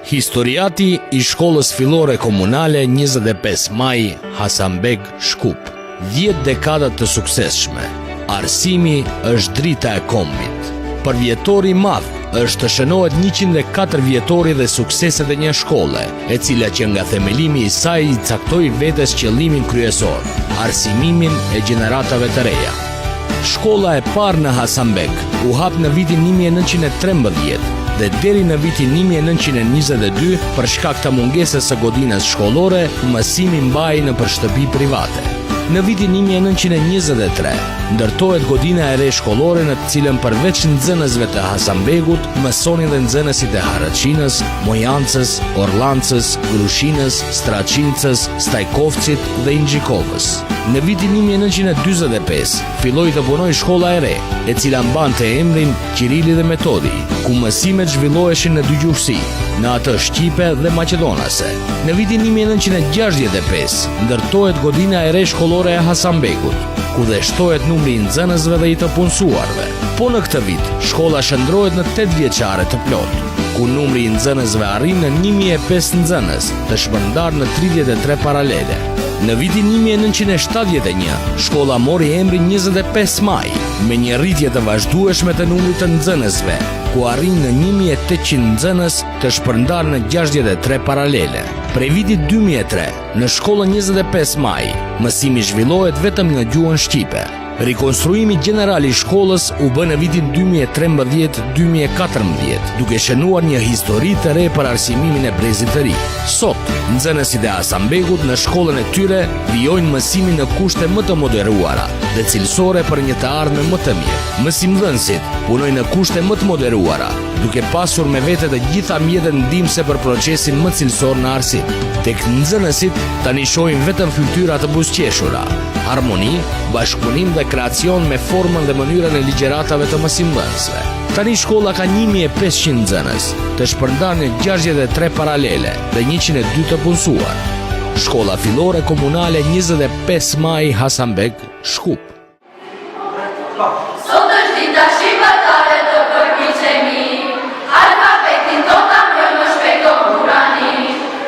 Historiati i shkollës fillore komunale 25 Maj, Hasanbeg, Shkup. 10 dekadat të suksesshme. Arsimi është drita e kombit. Për vjetori madh është të shënohet 104 vjetori dhe sukseset e një shkolle, e cila që nga themelimi i saj i caktoi vetes qëllimin kryesor, arsimimin e gjeneratave të reja. Shkolla e parë në Hasanbeg u hap në vitin 1913 dhe deri në vitin 1922 për shkak të mungesës së godinës shkollore, mësimi mbahej në shtëpi private. Në vitin 1923 ndërtohet godina e re shkollore në të cilën përveç nxënësve të Hasanbegut mësonin dhe nxënësit e Haraçinës, Mojancës, Orllancës, Grushinës, Straçincës, Stajkovcit dhe Inxhikovës. Në vitin 1945 filloi të punojë shkolla e re, e cila mbante emrin Kirili dhe Metodi, ku mësimet zhvilloheshin në dy gjuhësi, në atë shqipe dhe maqedonase. Në vitin 1965 ndërtohet godina e re shkollore e Hasanbegut, ku dhe shtohet numri i nxënësve dhe i të punësuarve. Po në këtë vit, shkolla shndrohet në 8 vjeçare të plotë, ku numri i nxënësve arrin në 1005 nxënës, të shpërndar në 33 paralele. Në vitin 1971, shkolla mori emrin 25 Maj, me një rritje të vazhdueshme të numrit të nxënësve, ku arrin në 1800 nxënës të shpërndar në 63 paralele. Prej vitit 2003, në shkollën 25 Maj, mësimi zhvillohet vetëm në gjuhën shqipe. Rikonstruimi gjeneral i shkollës u bë në vitin 2013-2014, duke shënuar një histori të re për arsimimin e brezit të ri. Sot, nxënësit e Hasanbegut në shkollën e tyre vijojnë mësimin në kushte më të moderuara dhe cilësore për një të ardhme më të mirë. Mësimdhënësit punojnë në kushte më të moderuara, duke pasur me vete të gjitha mjetet ndihmëse për procesin më cilësor në arsim. Tek nxënësit tani shohim vetëm fytyra të buzëqeshura, harmoni, bashkëpunim dhe kreacion me formën dhe mënyrën e ligjëratave të mësimdhënësve. Tani shkolla ka 1500 nxënës, të shpërndar në 63 paralele dhe 102 të punësuar. Shkolla fillore komunale 25 Maj, Hasanbeg, Shkup. Sot është dita shqiptare të përpiqemi, alfabetin do ta mbrojmë shpejt o Kurani.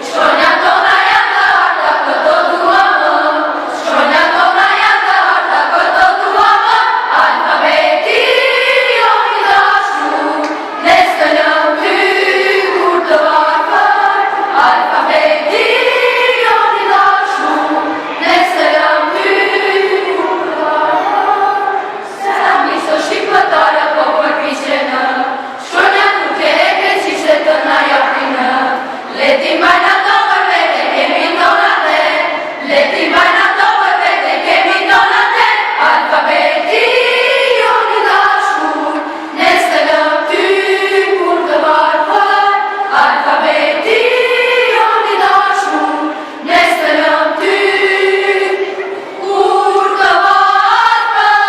Shkronjat tona janë të harta, këto duam, shkronjat tona janë të harta, këto duam. Alfabeti joni dashur, ne s'të lëm ty kur të varfër. Alfabeti joni dashur, ne s'të lëm ty kur të varfër. Sami së shqiptare po përpiqenë, shkronjat nuk e keqishte të na japinë. Leti mbajnë ato për vete, kemi donate. Leti mbajnë ato për vete, kemi donate. Alfabeti joni dashur, ne s'të lëm ty kur të varfër. Alfabeti joni dashur, ne s'të lëm ty kur të varfër.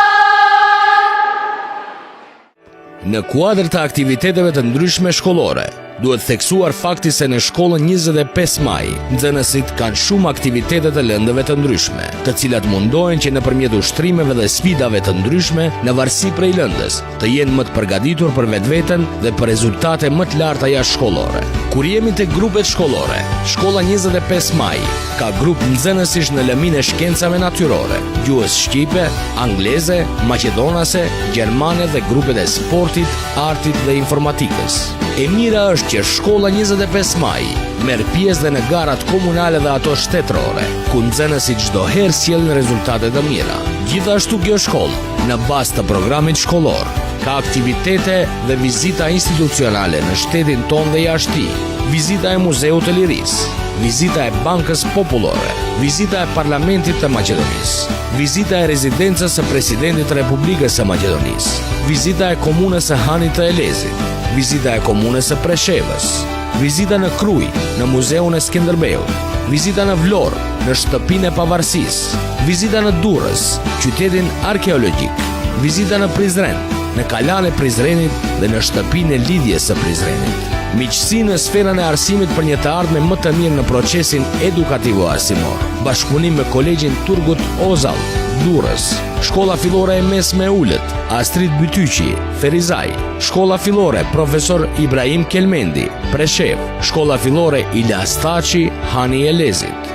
Në kuadër të aktiviteteve të ndryshme shkollore, duhet theksuar fakti se në shkollën 25 Maj, nxënësit kanë shumë aktivitete të lëndëve të ndryshme, të cilat mundohen që nëpërmjet ushtrimeve dhe sfidave të ndryshme, në varësi prej lëndës, të jenë më të përgatitur për vetveten dhe për rezultate më të larta jashtëshkollore. Kur jemi tek grupet shkollore, shkolla 25 Maj ka grup nxënësish në lëmin e shkencave natyrore, gjuhës shqipe, angleze, maqedonase, gjermane dhe grupet e sportit, artit dhe informatikës. E mira është që shkolla 25 Maj merr pjesë dhe në garat komunale dhe ato shtetërore, ku nxënësit çdo herë sjellin rezultate të mira. Gjithashtu kjo shkollë, në bazë të programit shkollor, ka aktivitete dhe vizita institucionale në shtetin tonë dhe jashtë tij, vizita e Muzeut të Lirisë, vizita e Bankës Popullore, vizita e Parlamentit të Maqedonisë, vizita e rezidencës së Presidentit të Republikës së Maqedonisë, vizita e komunës së Hanit të Elezit, vizita e komunës së Preshevës, vizita në Krujë, në Muzeun e Skënderbeut, vizita në Vlorë, në Shtëpinë e Pavarësisë, vizita në Durrës, qytetin arkeologjik, vizita në Prizren, në Kalan e Prizrenit dhe në Shtëpinë e Lidhjes së Prizrenit. Miqësi në sferën e arsimit për një të ardhme më të mirë në procesin edukativo arsimor. Bashkëpunim me Kolegjin Turgut Ozal, Durrës, Shkolla Fillore e Mesme Ulët, Astrid Bytyqi, Ferizaj, Shkolla Fillore Profesor Ibrahim Kelmendi, Preshev, Shkolla Fillore Ilas Thaçi, Hani Elezit.